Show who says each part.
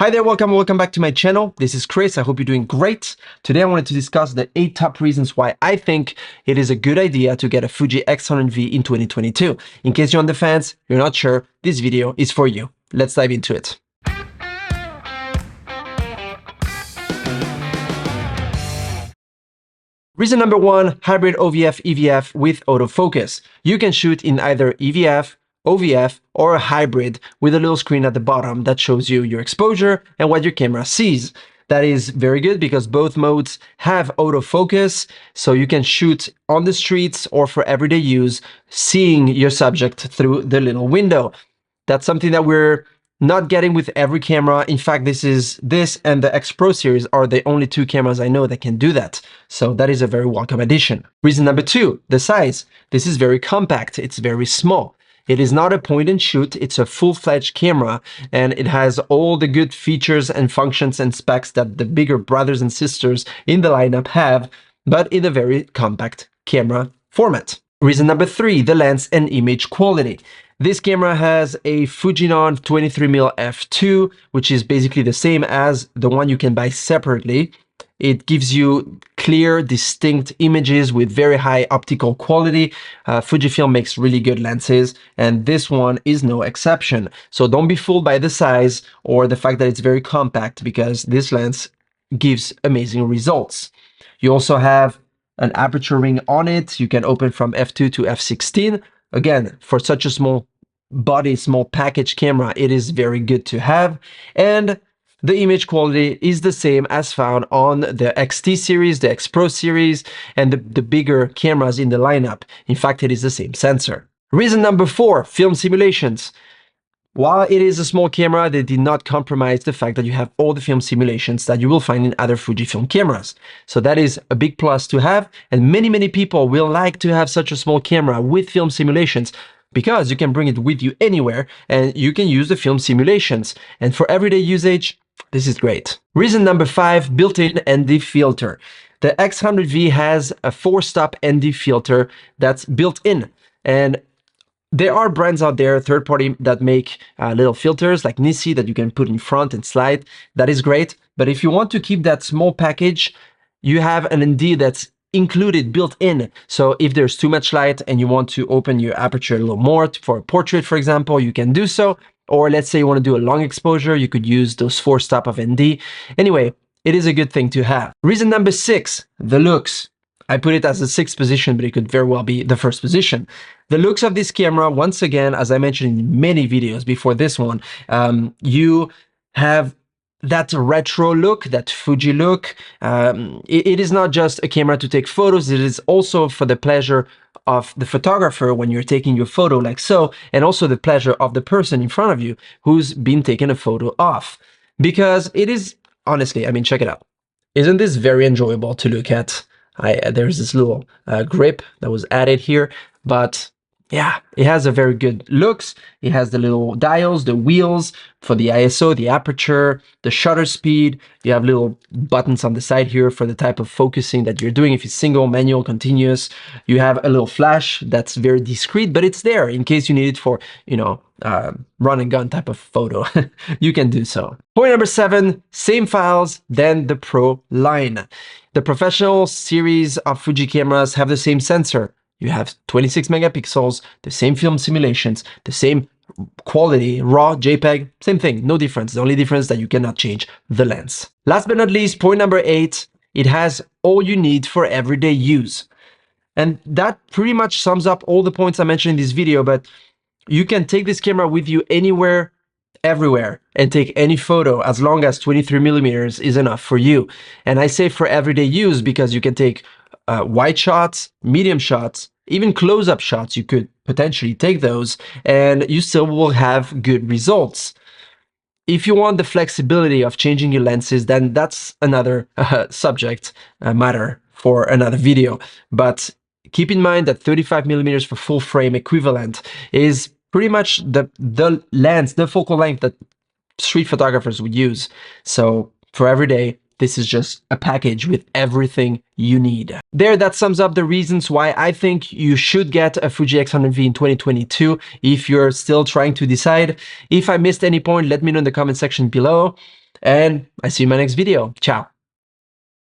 Speaker 1: Hi there, welcome back to my channel. This is Chris. I hope you're doing great. Today I wanted to discuss the 8 top reasons why I think it is a good idea to get a Fuji X100v in 2022. In case you're on the fence, you're not sure, this video is for you. Let's dive into it. Reason number 1, hybrid OVF EVF with autofocus. You can shoot in either EVF, OVF, or a hybrid with a little screen at the bottom that shows you your exposure and what your camera sees. That is very good because both modes have autofocus, so you can shoot on the streets or for everyday use, seeing your subject through the little window. That's something that we're not getting with every camera. In fact, this and the X Pro series are the only 2 cameras I know that can do that. So that is a very welcome addition. Reason number 2, the size. This is very compact. It's very small. It is not a point and shoot, it's a full-fledged camera, and it has all the good features and functions and specs that the bigger brothers and sisters in the lineup have, but in a very compact camera format. Reason number 3, the lens and image quality. This camera has a Fujinon 23mm f2, which is basically the same as the one you can buy separately. It gives you clear, distinct images with very high optical quality. Fujifilm makes really good lenses, and this one is no exception. So don't be fooled by the size or the fact that it's very compact, because this lens gives amazing results. You also have an aperture ring on it. You can open from f2 to f16. Again, for such a small body, small package camera, it is very good to have. And the image quality is the same as found on the XT series, the X Pro series, and the bigger cameras in the lineup. In fact, it is the same sensor. Reason number 4, film simulations. While it is a small camera, they did not compromise the fact that you have all the film simulations that you will find in other Fujifilm cameras. So that is a big plus to have, and many people will like to have such a small camera with film simulations, because you can bring it with you anywhere and you can use the film simulations. And for everyday usage, this is great. Reason number 5, built-in ND filter. The X100V has a 4-stop ND filter that's built in. And there are brands out there, third-party, that make little filters like Nisi that you can put in front and slide. That is great. But if you want to keep that small package, you have an ND that's included, built in. So if there's too much light and you want to open your aperture a little more for a portrait, for example, you can do so. Or let's say you want to do a long exposure, you could use those 4-stop of ND. Anyway, it is a good thing to have. Reason number 6, the looks. I put it as the 6th position, but it could very well be the 1st position. The looks of this camera, once again, as I mentioned in many videos before this one, you have that retro look, that Fuji look. It is not just a camera to take photos, it is also for the pleasure of the photographer when you're taking your photo like so, and also the pleasure of the person in front of you who's been taken a photo of. Because it is, honestly, I mean, check it out. Isn't this very enjoyable to look at? There's this little grip that was added here, but yeah, it has a very good looks. It has the little dials, the wheels for the ISO, the aperture, the shutter speed. You have little buttons on the side here for the type of focusing that you're doing. If it's single, manual, continuous. You have a little flash that's very discreet, but it's there in case you need it for, you know, run and gun type of photo. You can do so. Point number 7, same files than the Pro line. The professional series of Fuji cameras have the same sensor. You have 26 megapixels, the same film simulations, the same quality, RAW, JPEG, same thing, no difference. The only difference is that you cannot change the lens. Last but not least, point number 8, it has all you need for everyday use. And that pretty much sums up all the points I mentioned in this video, but you can take this camera with you anywhere, everywhere, and take any photo as long as 23mm is enough for you. And I say for everyday use because you can take wide shots, medium shots, even close-up shots. You could potentially take those and you still will have good results. If you want the flexibility of changing your lenses, then that's another subject matter for another video. But keep in mind that 35mm for full frame equivalent is pretty much the lens, the focal length that street photographers would use. So for every day, this is just a package with everything you need. There, that sums up the reasons why I think you should get a Fuji X100V in 2022 if you're still trying to decide. If I missed any point, let me know in the comment section below. and I see you in my next video. Ciao.